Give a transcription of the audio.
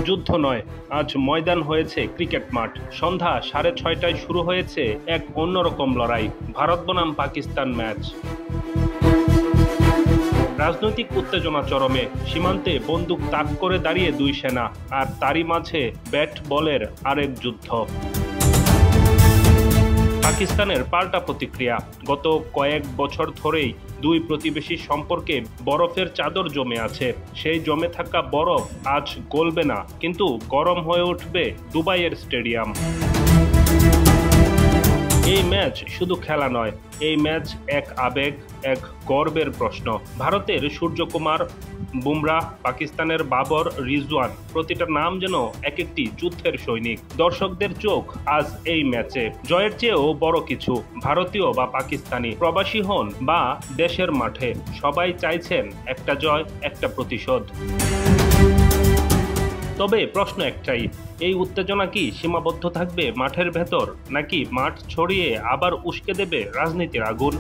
যুদ্ধ নয়, আজ ময়দান হয়েছে ক্রিকেট মাঠ। সন্ধ্যা 6:30টায় শুরু হয়েছে এক অন্যরকম লড়াই, ভারত বনাম পাকিস্তান ম্যাচ। রাজনৈতিক উত্তেজনা চরমে, সীমান্তে বন্দুক তাক করে দাঁড়িয়ে দুই সেনা, আর তারই মাঝে ব্যাট বলের আরেক যুদ্ধ। পাকিস্তানের পাল্টা প্রতিক্রিয়া। গত কয়েক বছর ধরেই দুই প্রতিবেশীর সম্পর্কে বরফের চাদর জমে আছে। সেই জমে থাকা বরফ আজ গলবে না, কিন্তু গরম হয়ে উঠবে দুবাইয়ের স্টেডিয়াম। এই ম্যাচ শুধু খেলা নয়, এই ম্যাচ এক আবেগ, এক গর্বের প্রশ্ন। ভারতের সূর্যকুমার, বুমরাহ, পাকিস্তানের বাবর, রিজওয়ান, প্রতিটা নাম যেন এক একটি যুদ্ধের সৈনিক। দর্শকদের চোখ আজ এই ম্যাচে। জয়ের চেয়েও বড় কিছু, ভারতীয় বা পাকিস্তানি, প্রবাসী হন বা দেশের মাঠে, সবাই চাইছেন একটা জয়, একটা প্রতিশোধ। তবে প্রশ্ন একটাই, এই উত্তেজনা কি সীমাবদ্ধ থাকবে মাঠের ভেতর, নাকি মাঠ ছড়িয়ে আবার উস্কে দেবে রাজনীতির আগুন?